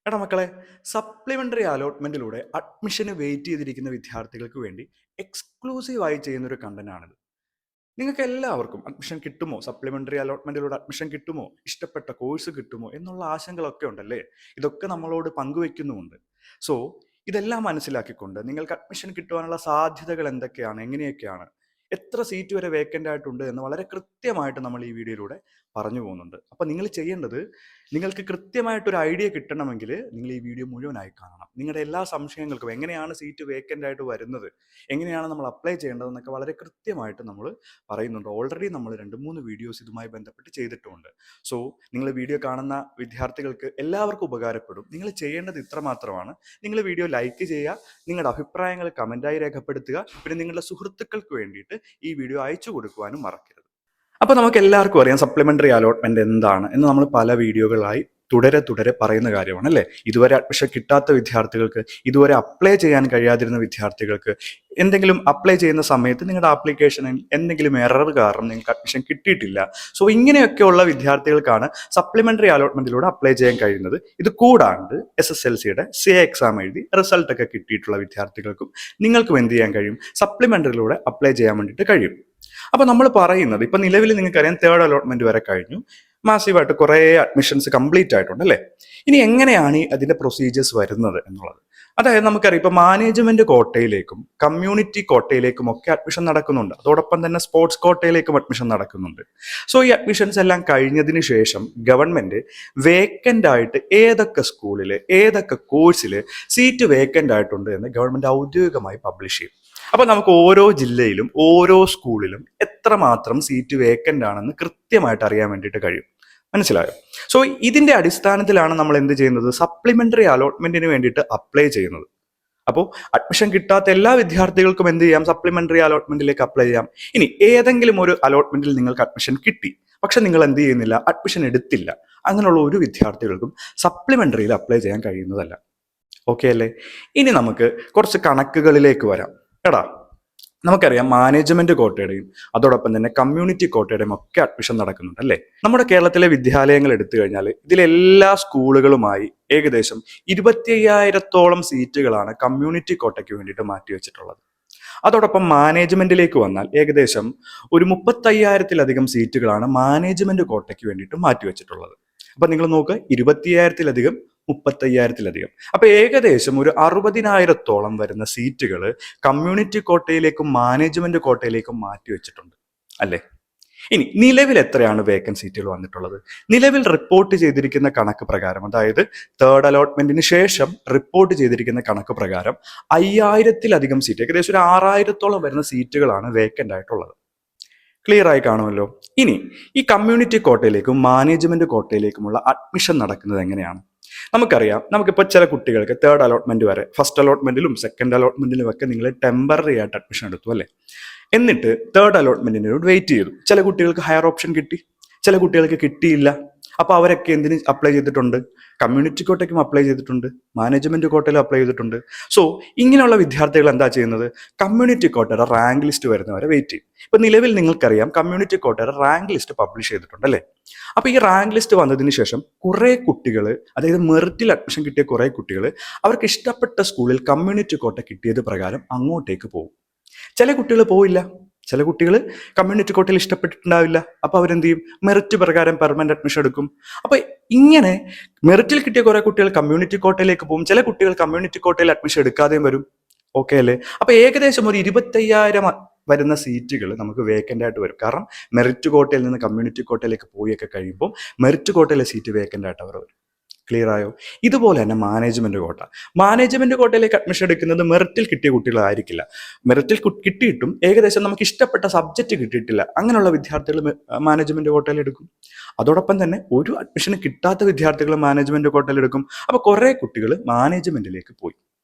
എടാ മക്കളെ, സപ്ലിമെൻ്ററി അലോട്ട്മെൻറ്റിലൂടെ അഡ്മിഷന് വെയിറ്റ് ചെയ്തിരിക്കുന്ന വിദ്യാർത്ഥികൾക്ക് വേണ്ടി എക്സ്ക്ലൂസീവായി ചെയ്യുന്നൊരു കണ്ടന്റാണിത്. നിങ്ങൾക്ക് എല്ലാവർക്കും അഡ്മിഷൻ കിട്ടുമോ, സപ്ലിമെൻ്ററി അലോട്ട്മെൻറ്റിലൂടെ അഡ്മിഷൻ കിട്ടുമോ, ഇഷ്ടപ്പെട്ട കോഴ്സ് കിട്ടുമോ എന്നുള്ള ആശങ്കകളൊക്കെ ഉണ്ടല്ലേ. ഇതൊക്കെ നമ്മളോട് പങ്കുവെക്കുന്നുമുണ്ട്. സോ ഇതെല്ലാം മനസ്സിലാക്കിക്കൊണ്ട് നിങ്ങൾക്ക് അഡ്മിഷൻ കിട്ടുവാനുള്ള സാധ്യതകൾ എന്തൊക്കെയാണ്, എങ്ങനെയൊക്കെയാണ്, എത്ര സീറ്റ് വരെ വേക്കൻ്റ് ആയിട്ടുണ്ട് എന്ന് വളരെ കൃത്യമായിട്ട് നമ്മൾ ഈ വീഡിയോയിലൂടെ പറഞ്ഞു പോകുന്നുണ്ട്. അപ്പം നിങ്ങൾ ചെയ്യേണ്ടത്, നിങ്ങൾക്ക് കൃത്യമായിട്ടൊരു ഐഡിയ കിട്ടണമെങ്കിൽ നിങ്ങൾ ഈ വീഡിയോ മുഴുവനായി കാണണം. നിങ്ങളുടെ എല്ലാ സംശയങ്ങൾക്കും എങ്ങനെയാണ് സീറ്റ് വേക്കൻ്റ് ആയിട്ട് വരുന്നത്, എങ്ങനെയാണ് നമ്മൾ അപ്ലൈ ചെയ്യേണ്ടതെന്നൊക്കെ വളരെ കൃത്യമായിട്ട് നമ്മൾ പറയുന്നുണ്ട്. ഓൾറെഡി നമ്മൾ 2-3 വീഡിയോസ് ഇതുമായി ബന്ധപ്പെട്ട് ചെയ്തിട്ടുമുണ്ട്. സോ നിങ്ങൾ വീഡിയോ കാണുന്ന വിദ്യാർത്ഥികൾക്ക് എല്ലാവർക്കും ഉപകാരപ്പെടും. നിങ്ങൾ ചെയ്യേണ്ടത് ഇത്ര മാത്രമാണ്. നിങ്ങൾ വീഡിയോ ലൈക്ക് ചെയ്യുക, നിങ്ങളുടെ അഭിപ്രായങ്ങൾ കമൻറ്റായി രേഖപ്പെടുത്തുക, പിന്നെ നിങ്ങളുടെ സുഹൃത്തുക്കൾക്ക് വേണ്ടിയിട്ട് ഈ വീഡിയോ അയച്ചു കൊടുക്കുവാനും മറക്കരുത്. അപ്പോൾ നമുക്ക് എല്ലാവർക്കും അറിയാം സപ്ലിമെൻ്ററി അലോട്ട്മെൻറ്റ് എന്താണ് എന്ന് നമ്മൾ പല വീഡിയോകളായി തുടരെ പറയുന്ന കാര്യമാണ് അല്ലേ. ഇതുവരെ അഡ്മിഷൻ കിട്ടാത്ത വിദ്യാർത്ഥികൾക്ക്, ഇതുവരെ അപ്ലൈ ചെയ്യാൻ കഴിയാതിരുന്ന വിദ്യാർത്ഥികൾക്ക്, എന്തെങ്കിലും അപ്ലൈ ചെയ്യുന്ന സമയത്ത് നിങ്ങളുടെ ആപ്ലിക്കേഷനിൽ എന്തെങ്കിലും എറർ കാരണം നിങ്ങൾക്ക് അഡ്മിഷൻ കിട്ടിയിട്ടില്ല, സോ ഇങ്ങനെയൊക്കെയുള്ള വിദ്യാർത്ഥികൾക്കാണ് സപ്ലിമെൻ്ററി അലോട്ട്മെൻറ്റിലൂടെ അപ്ലൈ ചെയ്യാൻ കഴിയുന്നത്. ഇത് കൂടാണ്ട് SSLCയുടെ CA എക്സാം എഴുതി റിസൾട്ടൊക്കെ കിട്ടിയിട്ടുള്ള വിദ്യാർത്ഥികൾക്കും നിങ്ങൾക്കും എന്ത് ചെയ്യാൻ കഴിയും, സപ്ലിമെൻ്ററിയിലൂടെ അപ്ലൈ ചെയ്യാൻ വേണ്ടിയിട്ട് കഴിയും. അപ്പോൾ നമ്മൾ പറയുന്നത്, ഇപ്പം നിലവിൽ നിങ്ങൾക്കറിയാം 3rd അലോട്ട്മെന്റ് വരെ കഴിഞ്ഞു, മാസീവായിട്ട് കുറേ അഡ്മിഷൻസ് കംപ്ലീറ്റ് ആയിട്ടുണ്ട് അല്ലേ. ഇനി എങ്ങനെയാണ് അതിന്റെ പ്രൊസീജിയേഴ്സ് വരുന്നത് എന്നുള്ളത്, അതായത് നമുക്കറിയാം ഇപ്പം മാനേജ്മെന്റ് കോട്ടയിലേക്കും കമ്മ്യൂണിറ്റി കോട്ടയിലേക്കും ഒക്കെ അഡ്മിഷൻ നടക്കുന്നുണ്ട്. അതോടൊപ്പം തന്നെ സ്പോർട്സ് കോട്ടയിലേക്കും അഡ്മിഷൻ നടക്കുന്നുണ്ട്. സോ ഈ അഡ്മിഷൻസ് എല്ലാം കഴിഞ്ഞതിന് ശേഷം ഗവൺമെന്റ് വേക്കൻ്റ് ആയിട്ട് ഏതൊക്കെ സ്കൂളിൽ, ഏതൊക്കെ കോഴ്സിൽ സീറ്റ് വേക്കൻ്റ് ആയിട്ടുണ്ട് എന്ന് ഗവൺമെന്റ് ഔദ്യോഗികമായി പബ്ലിഷ് ചെയ്യും. അപ്പൊ നമുക്ക് ഓരോ ജില്ലയിലും ഓരോ സ്കൂളിലും എത്രമാത്രം സീറ്റ് വേക്കൻ്റ് ആണെന്ന് കൃത്യമായിട്ട് അറിയാൻ വേണ്ടിയിട്ട് കഴിയും. മനസ്സിലായോ? സോ ഇതിന്റെ അടിസ്ഥാനത്തിലാണ് നമ്മൾ എന്ത് ചെയ്യുന്നത്, സപ്ലിമെന്ററി അലോട്ട്മെന്റിന് വേണ്ടിയിട്ട് അപ്ലൈ ചെയ്യുന്നത്. അപ്പോൾ അഡ്മിഷൻ കിട്ടാത്ത എല്ലാ വിദ്യാർത്ഥികൾക്കും എന്ത് ചെയ്യാം, സപ്ലിമെന്ററി അലോട്ട്മെന്റിലേക്ക് അപ്ലൈ ചെയ്യാം. ഇനി ഏതെങ്കിലും ഒരു അലോട്ട്മെന്റിൽ നിങ്ങൾക്ക് അഡ്മിഷൻ കിട്ടി, പക്ഷെ നിങ്ങൾ എന്ത് ചെയ്യുന്നില്ല, അഡ്മിഷൻ എടുത്തില്ല, അങ്ങനെയുള്ള ഒരു വിദ്യാർത്ഥികൾക്കും സപ്ലിമെന്ററിയിൽ അപ്ലൈ ചെയ്യാൻ കഴിയുന്നതല്ല. ഓക്കെ അല്ലേ? ഇനി നമുക്ക് കുറച്ച് കണക്കുകളിലേക്ക് വരാം. എടാ, നമുക്കറിയാം മാനേജ്മെന്റ് കോട്ടയുടെയും അതോടൊപ്പം തന്നെ കമ്മ്യൂണിറ്റി കോട്ടയുടെയും ഒക്കെ അഡ്മിഷൻ നടക്കുന്നുണ്ട് അല്ലേ. നമ്മുടെ കേരളത്തിലെ വിദ്യാലയങ്ങൾ എടുത്തു കഴിഞ്ഞാൽ ഇതിലെല്ലാ സ്കൂളുകളുമായി ഏകദേശം 25,000-ഓളം സീറ്റുകളാണ് കമ്മ്യൂണിറ്റി കോട്ടയ്ക്ക് വേണ്ടിയിട്ട് മാറ്റിവെച്ചിട്ടുള്ളത്. അതോടൊപ്പം മാനേജ്മെന്റിലേക്ക് വന്നാൽ ഏകദേശം ഒരു 35,000-ലധികം സീറ്റുകളാണ് മാനേജ്മെന്റ് കോട്ടയ്ക്ക് വേണ്ടിയിട്ട് മാറ്റിവെച്ചിട്ടുള്ളത്. അപ്പൊ നിങ്ങൾ നോക്ക്, 25,000-ലധികം, 35,000-ലധികം, അപ്പൊ ഏകദേശം ഒരു 60,000-ഓളം വരുന്ന സീറ്റുകൾ കമ്മ്യൂണിറ്റി കോട്ടയിലേക്കും മാനേജ്മെന്റ് കോട്ടയിലേക്കും മാറ്റിവെച്ചിട്ടുണ്ട് അല്ലേ. ഇനി നിലവിൽ എത്രയാണ് വേക്കൻറ്റ് സീറ്റുകൾ വന്നിട്ടുള്ളത്? നിലവിൽ റിപ്പോർട്ട് ചെയ്തിരിക്കുന്ന കണക്ക് പ്രകാരം, അതായത് 3rd അലോട്ട്മെന്റിന് ശേഷം റിപ്പോർട്ട് ചെയ്തിരിക്കുന്ന കണക്ക് പ്രകാരം 5,000-ലധികം സീറ്റ്, ഏകദേശം ഒരു 6,000-ഓളം വരുന്ന സീറ്റുകളാണ് വേക്കൻ്റ് ആയിട്ടുള്ളത്. ക്ലിയർ ആയി കാണുമല്ലോ. ഇനി ഈ കമ്മ്യൂണിറ്റി കോട്ടയിലേക്കും മാനേജ്മെന്റ് കോട്ടയിലേക്കുമുള്ള അഡ്മിഷൻ നടക്കുന്നത് എങ്ങനെയാണ്? നമുക്കറിയാം, നമുക്കിപ്പോൾ ചില കുട്ടികൾക്ക് 3rd അലോട്ട്മെന്റ് വരെ, 1st അലോട്ട്മെന്റിലും 2nd അലോട്ട്മെന്റിലും ഒക്കെ നിങ്ങൾ ടെമ്പററി ആയിട്ട് അഡ്മിഷൻ എടുത്തു അല്ലേ. എന്നിട്ട് 3rd അലോട്ട്മെന്റിനോട് വെയിറ്റ് ചെയ്തു. ചില കുട്ടികൾക്ക് ഹയർ ഓപ്ഷൻ കിട്ടി, ചില കുട്ടികൾക്ക് കിട്ടിയില്ല. അപ്പൊ അവരൊക്കെ എന്തിന് അപ്ലൈ ചെയ്തിട്ടുണ്ട്? കമ്മ്യൂണിറ്റി കോട്ടയ്ക്കും അപ്ലൈ ചെയ്തിട്ടുണ്ട്, മാനേജ്മെന്റ് കോട്ടയിലും അപ്ലൈ ചെയ്തിട്ടുണ്ട്. സോ ഇങ്ങനെയുള്ള വിദ്യാർത്ഥികൾ എന്താ ചെയ്യുന്നത്, കമ്മ്യൂണിറ്റി കോട്ടയുടെ റാങ്ക് ലിസ്റ്റ് വരുന്നവരെ വെയിറ്റ് ചെയ്യും. ഇപ്പൊ നിലവിൽ നിങ്ങൾക്കറിയാം കമ്മ്യൂണിറ്റി കോട്ടയുടെ റാങ്ക് ലിസ്റ്റ് പബ്ലിഷ് ചെയ്തിട്ടുണ്ട് അല്ലേ. അപ്പൊ ഈ റാങ്ക് ലിസ്റ്റ് വന്നതിന് ശേഷം കുറെ കുട്ടികൾ, അതായത് മെറിറ്റിൽ അഡ്മിഷൻ കിട്ടിയ കുറെ കുട്ടികൾ അവർക്ക് ഇഷ്ടപ്പെട്ട സ്കൂളിൽ കമ്മ്യൂണിറ്റി കോട്ട കിട്ടിയത് പ്രകാരം അങ്ങോട്ടേക്ക് പോകും. ചില കുട്ടികൾ പോയില്ല, ചില കുട്ടികൾ കമ്മ്യൂണിറ്റി കോട്ടയിൽ ഇഷ്ടപ്പെട്ടിട്ടുണ്ടാവില്ല. അപ്പൊ അവരെന്ത് ചെയ്യും, മെറിറ്റ് പ്രകാരം പെർമനന്റ് അഡ്മിഷൻ എടുക്കും. അപ്പൊ ഇങ്ങനെ മെറിറ്റിൽ കിട്ടിയ കുറെ കുട്ടികൾ കമ്മ്യൂണിറ്റി കോട്ടയിലേക്ക് പോകും, ചില കുട്ടികൾ കമ്മ്യൂണിറ്റി കോട്ടയിൽ അഡ്മിഷൻ എടുക്കാതെയും വരും. ഓക്കെ അല്ലേ? അപ്പൊ ഏകദേശം ഒരു 25,000 വരുന്ന സീറ്റുകൾ നമുക്ക് വേക്കൻ്റ് ആയിട്ട് വരും. കാരണം മെറിറ്റ് കോട്ടയിൽ നിന്ന് കമ്മ്യൂണിറ്റി കോട്ടയിലേക്ക് പോയൊക്കെ കഴിയുമ്പോൾ മെറിറ്റ് കോട്ടയിലെ സീറ്റ് വേക്കൻ്റ് ആയിട്ട് അവർ വരും. ക്ലിയർ ആയോ? ഇതുപോലെ തന്നെ മാനേജ്മെന്റ് കോട്ട, മാനേജ്മെന്റ് കോട്ടയിലേക്ക് അഡ്മിഷൻ എടുക്കുന്നത് മെറിറ്റിൽ കിട്ടിയ കുട്ടികളായിരിക്കില്ല. മെറിറ്റിൽ കിട്ടിയിട്ടും ഏകദേശം നമുക്ക് ഇഷ്ടപ്പെട്ട സബ്ജക്റ്റ് കിട്ടിയിട്ടില്ല, അങ്ങനെയുള്ള വിദ്യാർത്ഥികൾ മാനേജ്മെന്റ് കോട്ടയിൽ എടുക്കും. അതോടൊപ്പം തന്നെ ഒരു അഡ്മിഷൻ കിട്ടാത്ത വിദ്യാർത്ഥികൾ മാനേജ്മെന്റ് കോട്ടയിൽ എടുക്കും. അപ്പൊ കുറെ കുട്ടികൾ മാനേജ്മെന്റിലേക്ക് പോയി.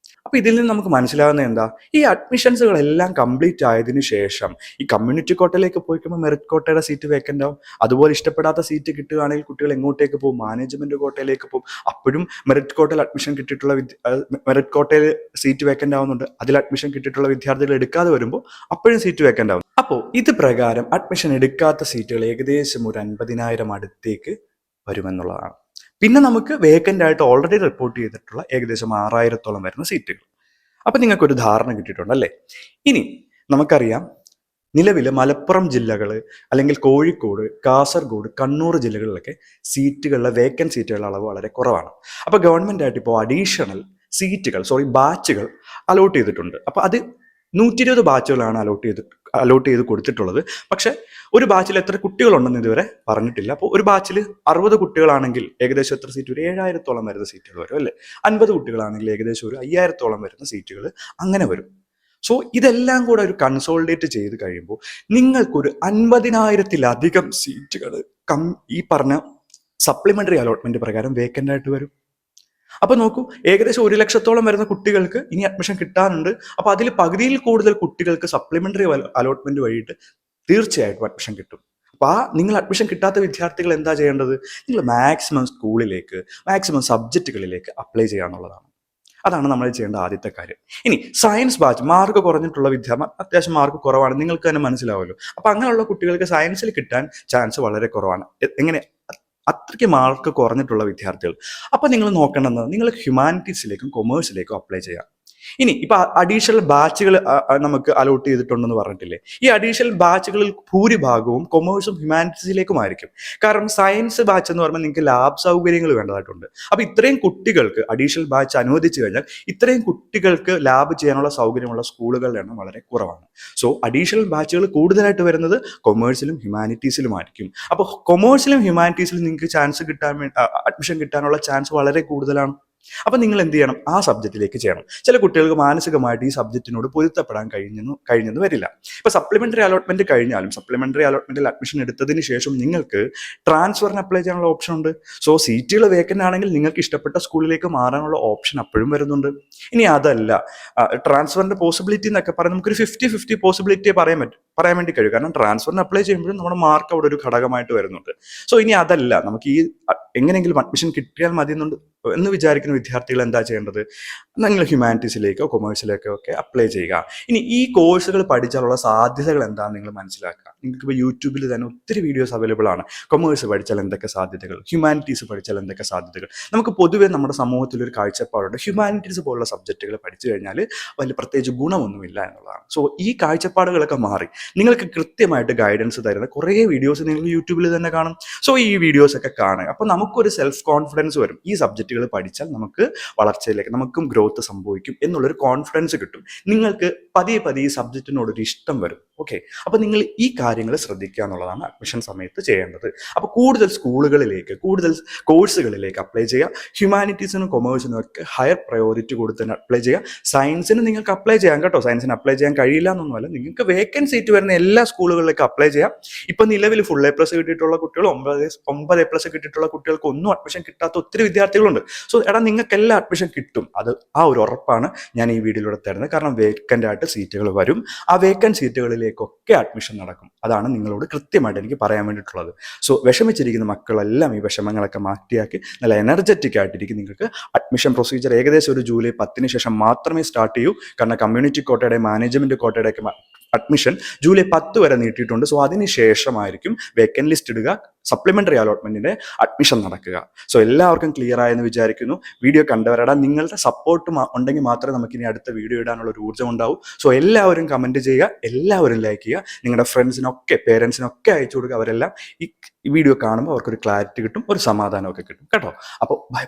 അപ്പൊ ഇതിൽ നിന്ന് നമുക്ക് മനസ്സിലാവുന്നത് എന്താ, ഈ അഡ്മിഷൻസുകളെല്ലാം കംപ്ലീറ്റ് ആയതിനു ശേഷം ഈ കമ്മ്യൂണിറ്റി കോട്ടയിലേക്ക് പോയിക്കുമ്പോൾ മെറിറ്റ് കോട്ടയുടെ സീറ്റ് വേക്കൻ്റ് ആവും. അതുപോലെ ഇഷ്ടപ്പെടാത്ത സീറ്റ് കിട്ടുകയാണെങ്കിൽ കുട്ടികൾ എങ്ങോട്ടേക്ക് പോകും, മാനേജ്മെന്റ് കോട്ടയിലേക്ക് പോകും. അപ്പോഴും മെറിറ്റ് കോട്ടയിൽ അഡ്മിഷൻ കിട്ടിയിട്ടുള്ള മെറിറ്റ് കോട്ടയിൽ സീറ്റ് വേക്കൻ്റ് ആവുന്നുണ്ട്, അതിൽ അഡ്മിഷൻ കിട്ടിയിട്ടുള്ള വിദ്യാർത്ഥികൾ എടുക്കാതെ വരുമ്പോൾ അപ്പോഴും സീറ്റ് വേക്കൻ്റ് ആവും. അപ്പോൾ ഇത് പ്രകാരം അഡ്മിഷൻ എടുക്കാത്ത സീറ്റുകൾ ഏകദേശം ഒരു 50,000 അടുത്തേക്ക് വരുമെന്നുള്ളതാണ്. പിന്നെ നമുക്ക് വേക്കൻ്റ് ആയിട്ട് ഓൾറെഡി റിപ്പോർട്ട് ചെയ്തിട്ടുള്ള ഏകദേശം 6000-ഓളം വരുന്ന സീറ്റുകൾ. അപ്പം നിങ്ങൾക്കൊരു ധാരണ കിട്ടിയിട്ടുണ്ടല്ലേ. ഇനി നമുക്കറിയാം, നിലവിൽ മലപ്പുറം ജില്ലകൾ അല്ലെങ്കിൽ കോഴിക്കോട്, കാസർഗോഡ്, കണ്ണൂർ ജില്ലകളിലൊക്കെ വേക്കൻറ്റ് സീറ്റുകളുടെ അളവ് വളരെ കുറവാണ്. അപ്പോൾ ഗവൺമെൻറ് ആയിട്ട് ഇപ്പോൾ അഡീഷണൽ ബാച്ചുകൾ അലോട്ട് ചെയ്തിട്ടുണ്ട്. അപ്പോൾ അത് 120 ബാച്ചുകളാണ് അലോട്ട് ചെയ്ത് കൊടുത്തിട്ടുള്ളത്. പക്ഷെ ഒരു ബാച്ചിൽ എത്ര കുട്ടികളുണ്ടെന്ന് ഇതുവരെ പറഞ്ഞിട്ടില്ല. അപ്പോൾ ഒരു ബാച്ചിൽ 60 കുട്ടികളാണെങ്കിൽ ഏകദേശം എത്ര സീറ്റ് വരും? 7000-ഓളം വരുന്ന സീറ്റുകൾ വരും അല്ലേ. 50 കുട്ടികളാണെങ്കിൽ ഏകദേശം ഒരു 5000-ഓളം വരുന്ന സീറ്റുകൾ അങ്ങനെ വരും. സോ ഇതെല്ലാം കൂടെ ഒരു കൺസോളിഡേറ്റ് ചെയ്ത് കഴിയുമ്പോൾ നിങ്ങൾക്കൊരു 50,000-ലധികം സീറ്റുകൾ ഈ പറഞ്ഞ സപ്ലിമെന്ററി അലോട്ട്മെന്റ് പ്രകാരം വേക്കൻ്റ് ആയിട്ട് വരും. അപ്പൊ നോക്കൂ, ഏകദേശം 1,00,000-ഓളം വരുന്ന കുട്ടികൾക്ക് ഇനി അഡ്മിഷൻ കിട്ടാനുണ്ട്. അപ്പൊ അതിൽ പകുതിയിൽ കൂടുതൽ കുട്ടികൾക്ക് സപ്ലിമെന്ററി അലോട്ട്മെന്റ് വഴിയിട്ട് തീർച്ചയായിട്ടും അഡ്മിഷൻ കിട്ടും. അപ്പൊ നിങ്ങൾ അഡ്മിഷൻ കിട്ടാത്ത വിദ്യാർത്ഥികൾ എന്താ ചെയ്യേണ്ടത്? നിങ്ങൾ മാക്സിമം സ്കൂളിലേക്ക്, മാക്സിമം സബ്ജക്റ്റുകളിലേക്ക് അപ്ലൈ ചെയ്യാന്നുള്ളതാണ്. അതാണ് നമ്മൾ ചെയ്യേണ്ട ആദ്യത്തെ കാര്യം. ഇനി സയൻസ് ബാച്ച് മാർക്ക് കുറഞ്ഞിട്ടുള്ള അത്യാവശ്യം മാർക്ക് കുറവാണ്, നിങ്ങൾക്ക് തന്നെ മനസ്സിലാവുമല്ലോ. അപ്പൊ അങ്ങനെയുള്ള കുട്ടികൾക്ക് സയൻസിൽ കിട്ടാൻ ചാൻസ് വളരെ കുറവാണ്. എങ്ങനെ? അത്രയ്ക്ക് മാർക്ക് കുറഞ്ഞിട്ടുള്ള വിദ്യാർത്ഥികൾ. അപ്പൊ നിങ്ങൾ നോക്കേണ്ടത്, നിങ്ങൾ ഹ്യൂമാനിറ്റീസിലേക്കും കൊമേഴ്സിലേക്കും അപ്ലൈ ചെയ്യാം. ഇനി ഇപ്പൊ അഡീഷണൽ ബാച്ചുകൾ നമുക്ക് അലോട്ട് ചെയ്തിട്ടുണ്ടെന്ന് പറഞ്ഞിട്ടില്ലേ. ഈ അഡീഷണൽ ബാച്ചുകളിൽ ഭൂരിഭാഗവും കൊമേഴ്സും ഹ്യൂമാനിറ്റീസിലേക്കുമായിരിക്കും. കാരണം സയൻസ് ബാച്ച് എന്ന് പറയുമ്പോൾ നിങ്ങൾക്ക് ലാബ് സൗകര്യങ്ങൾ വേണ്ടതായിട്ടുണ്ട്. അപ്പൊ ഇത്രയും കുട്ടികൾക്ക് അഡീഷണൽ ബാച്ച് അനുവദിച്ചു കഴിഞ്ഞാൽ ഇത്രയും കുട്ടികൾക്ക് ലാബ് ചെയ്യാനുള്ള സൗകര്യമുള്ള സ്കൂളുകളുടെ എണ്ണം വളരെ കുറവാണ്. സോ അഡീഷണൽ ബാച്ചുകൾ കൂടുതലായിട്ട് വരുന്നത് കൊമേഴ്സിലും ഹ്യൂമാനിറ്റീസിലുമായിരിക്കും. അപ്പോൾ കൊമേഴ്സിലും ഹ്യൂമാനിറ്റീസിലും നിങ്ങൾക്ക് അഡ്മിഷൻ കിട്ടാനുള്ള ചാൻസ് വളരെ കൂടുതലാണ്. അപ്പൊ നിങ്ങൾ എന്ത് ചെയ്യണം? ആ സബ്ജക്റ്റിലേക്ക് ചെയ്യണം. ചില കുട്ടികൾക്ക് മാനസികമായിട്ട് ഈ സബ്ജക്റ്റിനോട് പൊരുത്തപ്പെടാൻ കഴിഞ്ഞെന്ന് വരില്ല. ഇപ്പൊ സപ്ലിമെന്ററി അലോട്ട്മെന്റ് കഴിഞ്ഞാലും സപ്ലിമെന്ററി അലോട്ട്മെന്റിൽ അഡ്മിഷൻ എടുത്തതിന് ശേഷം നിങ്ങൾക്ക് ട്രാൻസ്ഫറിന് അപ്ലൈ ചെയ്യാനുള്ള ഓപ്ഷൻ ഉണ്ട്. സോ സീറ്റുകൾ വേക്കൻ്റ് ആണെങ്കിൽ നിങ്ങൾക്ക് ഇഷ്ടപ്പെട്ട സ്കൂളിലേക്ക് മാറാനുള്ള ഓപ്ഷൻ അപ്പോഴും വരുന്നുണ്ട്. ഇനി അതല്ല, ട്രാൻസ്ഫറിന്റെ പോസിബിലിറ്റി എന്നൊക്കെ പറഞ്ഞാൽ നമുക്കൊരു 50-50 പോസിബിലിറ്റിയെ പറയാൻ വേണ്ടി കഴിയും. കാരണം ട്രാൻസ്ഫറിന് അപ്ലൈ ചെയ്യുമ്പോഴും നമ്മുടെ മാർക്ക് അവിടെ ഒരു ഘടകമായിട്ട് വരുന്നുണ്ട്. സോ ഇനി അതല്ല, നമുക്ക് ഈ എങ്ങനെയെങ്കിലും അഡ്മിഷൻ കിട്ടിയാൽ മതി എന്ന് വിചാരിക്കുന്ന വിദ്യാർത്ഥികൾ എന്താ ചെയ്യേണ്ടത്? നിങ്ങൾ ഹ്യൂമാനിറ്റീസിലേക്കോ കൊമേഴ്സിലേക്കോ ഒക്കെ അപ്ലൈ ചെയ്യുക. ഇനി ഈ കോഴ്സുകൾ പഠിച്ചാലുള്ള സാധ്യതകൾ എന്താണെന്ന് നിങ്ങൾ മനസ്സിലാക്കുക. നിങ്ങൾക്ക് ഇപ്പോൾ യൂട്യൂബിൽ തന്നെ ഒത്തിരി വീഡിയോസ് അവൈലബിൾ ആണ്. കൊമേഴ്സ് പഠിച്ചാൽ എന്തൊക്കെ സാധ്യതകൾ, ഹ്യൂമാനിറ്റീസ് പഠിച്ചാൽ എന്തൊക്കെ സാധ്യതകൾ. നമുക്ക് പൊതുവേ നമ്മുടെ സമൂഹത്തിൽ ഒരു കാഴ്ചപ്പാടുണ്ട്, ഹ്യൂമാനിറ്റീസ് പോലുള്ള സബ്ജക്റ്റുകൾ പഠിച്ചു കഴിഞ്ഞാൽ വലിയ പ്രത്യേകിച്ച് ഗുണമൊന്നുമില്ല എന്നുള്ളതാണ്. സോ ഈ കാഴ്ചപ്പാടുകളൊക്കെ മാറി നിങ്ങൾക്ക് കൃത്യമായിട്ട് ഗൈഡൻസ് തരുന്ന കുറേ വീഡിയോസ് നിങ്ങൾ യൂട്യൂബിൽ തന്നെ കാണും. സോ ഈ വീഡിയോസ് ഒക്കെ കാണുക. അപ്പോൾ നമുക്കൊരു സെൽഫ് കോൺഫിഡൻസ് വരും. ഈ സബ്ജക്റ്റുകൾ പഠിച്ചാൽ നമുക്ക് വളർച്ചയിലേക്ക്, നമുക്കും ഗ്രോത്ത് സംഭവിക്കും എന്നുള്ളൊരു കോൺഫിഡൻസ് കിട്ടും. നിങ്ങൾക്ക് പതിയെ ഈ സബ്ജക്റ്റിനോടൊരു ഇഷ്ടം വരും. ഓക്കെ, അപ്പൊ നിങ്ങൾ ഈ കാര്യങ്ങൾ ശ്രദ്ധിക്കുക എന്നുള്ളതാണ് അഡ്മിഷൻ സമയത്ത് ചെയ്യേണ്ടത്. അപ്പൊ കൂടുതൽ സ്കൂളുകളിലേക്ക്, കൂടുതൽ കോഴ്സുകളിലേക്ക് അപ്ലൈ ചെയ്യുക. ഹ്യൂമാനിറ്റീസിനും കൊമേഴ്സിനും ഒക്കെ ഹയർ പ്രയോറിറ്റി കൊടുത്ത് തന്നെ അപ്ലൈ ചെയ്യുക. സയൻസിന് നിങ്ങൾക്ക് അപ്ലൈ ചെയ്യാം കേട്ടോ. സയൻസിന് അപ്ലൈ ചെയ്യാൻ കഴിയില്ല എന്നൊന്നുമല്ല, നിങ്ങൾക്ക് വേക്കൻറ്റ് സീറ്റ് വരുന്ന എല്ലാ സ്കൂളുകളിലേക്ക് അപ്ലൈ ചെയ്യാം. ഇപ്പൊ നിലവിൽ ഫുൾ A+ കിട്ടിയിട്ടുള്ള കുട്ടികൾ, 9 A+ കിട്ടിയിട്ടുള്ള കുട്ടികൾക്ക് ഒന്നും അഡ്മിഷൻ കിട്ടാത്ത ഒത്തിരി വിദ്യാർത്ഥികളുണ്ട്. സോ നിങ്ങൾക്ക് എല്ലാ അഡ്മിഷൻ കിട്ടും, അത് ആ ഒരു ഉറപ്പാണ് ഞാൻ ഈ വീഡിയോയിലൂടെ തരുന്നത്. കാരണം വേക്കൻ്റ് ആയിട്ട് സീറ്റുകൾ വരും. ആ വേക്കൻറ്റ് സീറ്റുകളിലേക്കൊക്കെ അഡ്മിഷൻ നടക്കും. അതാണ് നിങ്ങളോട് കൃത്യമായിട്ട് എനിക്ക് പറയാൻ വേണ്ടിയിട്ടുള്ളത്. സോ വിഷമിച്ചിരിക്കുന്ന മക്കളെല്ലാം ഈ വിഷമങ്ങളൊക്കെ മാറ്റിയാക്കി നല്ല എനർജറ്റിക് ആയിട്ടിരിക്കും. നിങ്ങൾക്ക് അഡ്മിഷൻ പ്രൊസീജിയർ ഏകദേശം ഒരു ജൂലൈ 10 ശേഷം മാത്രമേ സ്റ്റാർട്ട് ചെയ്യൂ. കാരണം കമ്മ്യൂണിറ്റി കോട്ടയുടെ, മാനേജ്മെന്റ് കോട്ടയുടെ ഒക്കെ അഡ്മിഷൻ ജൂലൈ 10 വരെ നീട്ടിയിട്ടുണ്ട്. സോ അതിന് ശേഷമായിരിക്കും വേക്കൻറ്റ് ലിസ്റ്റ് ഇടുക, സപ്ലിമെന്ററി അലോട്ട്മെന്റിന്റെ അഡ്മിഷൻ നടക്കുക. സോ എല്ലാവർക്കും ക്ലിയർ ആയെന്ന് വിചാരിക്കുന്നു. വീഡിയോ കണ്ടവരടാ, നിങ്ങളുടെ സപ്പോർട്ട് ഉണ്ടെങ്കിൽ മാത്രമേ നമുക്ക് ഇനി അടുത്ത വീഡിയോ ഇടാനുള്ള ഒരു ഊർജ്ജം ഉണ്ടാവും. സോ എല്ലാവരും കമന്റ് ചെയ്യുക, എല്ലാവരും ലൈക്ക് ചെയ്യുക, നിങ്ങളുടെ ഫ്രണ്ട്സിനൊക്കെ പേരൻസിനൊക്കെ അയച്ചു കൊടുക്കുക. അവരെല്ലാം ഈ വീഡിയോ കാണുമ്പോൾ അവർക്കൊരു ക്ലാരിറ്റി കിട്ടും, ഒരു സമാധാനമൊക്കെ കിട്ടും കേട്ടോ. അപ്പോൾ ബൈ.